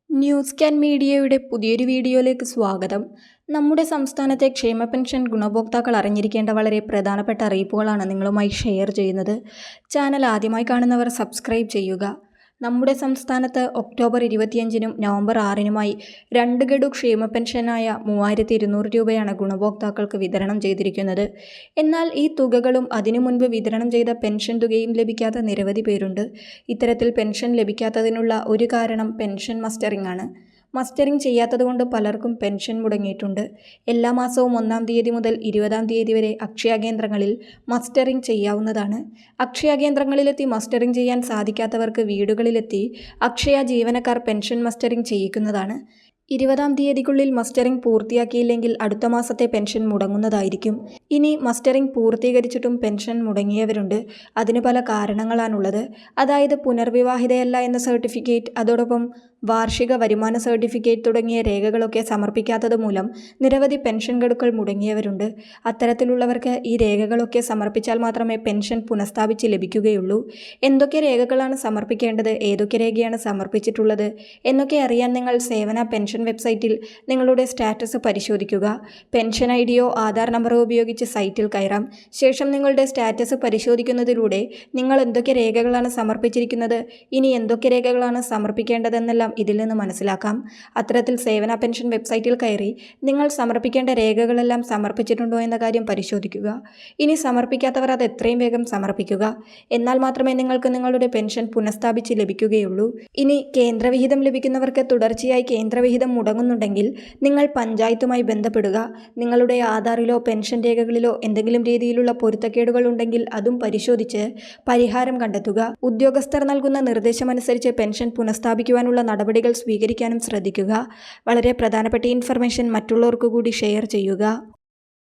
News can മീഡിയയുടെ പുതിയൊരു വീഡിയോയിലേക്ക് സ്വാഗതം. നമ്മുടെ സംസ്ഥാനത്തെ ക്ഷേമ പെൻഷൻ ഗുണഭോക്താക്കൾ അറിഞ്ഞിരിക്കേണ്ട വളരെ പ്രധാനപ്പെട്ട അറിയിപ്പുകളാണ് നിങ്ങളുമായി ഷെയർ ചെയ്യുന്നത്. ചാനൽ ആദ്യമായി കാണുന്നവർ സബ്സ്ക്രൈബ് ചെയ്യുക. നമ്മുടെ സംസ്ഥാനത്ത് ഒക്ടോബർ 25-നും നവംബർ 6-നുമായി 2 ഗഡു ക്ഷേമ പെൻഷനായ 3200 രൂപയാണ് ഗുണഭോക്താക്കൾക്ക് വിതരണം ചെയ്തിരിക്കുന്നത്. എന്നാൽ ഈ തുകകളും അതിനു മുൻപ് വിതരണം ചെയ്ത പെൻഷൻ തുകയും ലഭിക്കാത്ത നിരവധി പേരുണ്ട്. ഇത്തരത്തിൽ പെൻഷൻ ലഭിക്കാത്തതിനുള്ള ഒരു കാരണം പെൻഷൻ മസ്റ്ററിംഗ് ആണ്. മസ്റ്ററിംഗ് ചെയ്യാത്തതുകൊണ്ട് പലർക്കും പെൻഷൻ മുടങ്ങിയിട്ടുണ്ട്. എല്ലാ മാസവും 1-ാം തീയതി മുതൽ 20-ാം തീയതി വരെ അക്ഷയ കേന്ദ്രങ്ങളിൽ മസ്റ്ററിംഗ് ചെയ്യാവുന്നതാണ്. അക്ഷയ കേന്ദ്രങ്ങളിലെത്തി മസ്റ്ററിംഗ് ചെയ്യാൻ സാധിക്കാത്തവർക്ക് വീടുകളിലെത്തി അക്ഷയ ജീവനക്കാർ പെൻഷൻ മസ്റ്ററിംഗ് ചെയ്യിക്കുന്നതാണ്. 20-ാം തീയതിക്കുള്ളിൽ മസ്റ്ററിംഗ് പൂർത്തിയാക്കിയില്ലെങ്കിൽ അടുത്ത മാസത്തെ പെൻഷൻ മുടങ്ങുന്നതായിരിക്കും. ഇനി മസ്റ്ററിംഗ് പൂർത്തീകരിച്ചിട്ടും പെൻഷൻ മുടങ്ങിയവരുണ്ട്. അതിന് പല കാരണങ്ങളാണുള്ളത്. അതായത് പുനർവിവാഹിതയല്ല എന്ന സർട്ടിഫിക്കറ്റ്, അതോടൊപ്പം വാർഷിക വരുമാന സർട്ടിഫിക്കറ്റ് തുടങ്ങിയ രേഖകളൊക്കെ സമർപ്പിക്കാത്തത് മൂലം നിരവധി പെൻഷൻ ഗഡുക്കൾ മുടങ്ങിയവരുണ്ട്. അത്തരത്തിലുള്ളവർക്ക് ഈ രേഖകളൊക്കെ സമർപ്പിച്ചാൽ മാത്രമേ പെൻഷൻ പുനഃസ്ഥാപിച്ച് ലഭിക്കുകയുള്ളൂ. എന്തൊക്കെ രേഖകളാണ് സമർപ്പിക്കേണ്ടത്, ഏതൊക്കെ രേഖയാണ് സമർപ്പിച്ചിട്ടുള്ളത് എന്നൊക്കെ അറിയാൻ നിങ്ങൾ സേവന പെൻഷൻ വെബ്സൈറ്റിൽ നിങ്ങളുടെ സ്റ്റാറ്റസ് പരിശോധിക്കുക. പെൻഷൻ ഐഡിയോ ആധാർ നമ്പറോ ഉപയോഗിച്ച് സൈറ്റിൽ കയറാം. ശേഷം നിങ്ങളുടെ സ്റ്റാറ്റസ് പരിശോധിക്കുന്നതിലൂടെ നിങ്ങൾ എന്തൊക്കെ രേഖകളാണ് സമർപ്പിച്ചിരിക്കുന്നത്, ഇനി എന്തൊക്കെ രേഖകളാണ് സമർപ്പിക്കേണ്ടതെന്നെല്ലാം ഇതിൽ നിന്ന് മനസ്സിലാക്കാം. അത്തരത്തിൽ സേവന പെൻഷൻ വെബ്സൈറ്റിൽ കയറി നിങ്ങൾ സമർപ്പിക്കേണ്ട രേഖകളെല്ലാം സമർപ്പിച്ചിട്ടുണ്ടോ എന്ന കാര്യം പരിശോധിക്കുക. ഇനി സമർപ്പിക്കാത്തവർ അത് എത്രയും വേഗം സമർപ്പിക്കുക. എന്നാൽ മാത്രമേ നിങ്ങൾക്ക് നിങ്ങളുടെ പെൻഷൻ പുനഃസ്ഥാപിച്ച് ലഭിക്കുകയുള്ളൂ. ഇനി കേന്ദ്രവിഹിതം ലഭിക്കുന്നവർക്ക് തുടർച്ചയായി കേന്ദ്രവിഹിതം മുടങ്ങുന്നുണ്ടെങ്കിൽ നിങ്ങൾ പഞ്ചായത്തുമായി ബന്ധപ്പെടുക. നിങ്ങളുടെ ആധാറിലോ പെൻഷൻ രേഖകളിലോ എന്തെങ്കിലും രീതിയിലുള്ള പൊരുത്തക്കേടുകൾ ഉണ്ടെങ്കിൽ അതും പരിശോധിച്ച് പരിഹാരം കണ്ടെത്തുക. ഉദ്യോഗസ്ഥർ നൽകുന്ന നിർദ്ദേശമനുസരിച്ച് പെൻഷൻ പുനഃസ്ഥാപിക്കുവാനുള്ള നടപടികൾ സ്വീകരിക്കാനും ശ്രദ്ധിക്കുക. വളരെ പ്രധാനപ്പെട്ട ഇൻഫർമേഷൻ മറ്റുള്ളവർക്ക് കൂടി ഷെയർ ചെയ്യുക.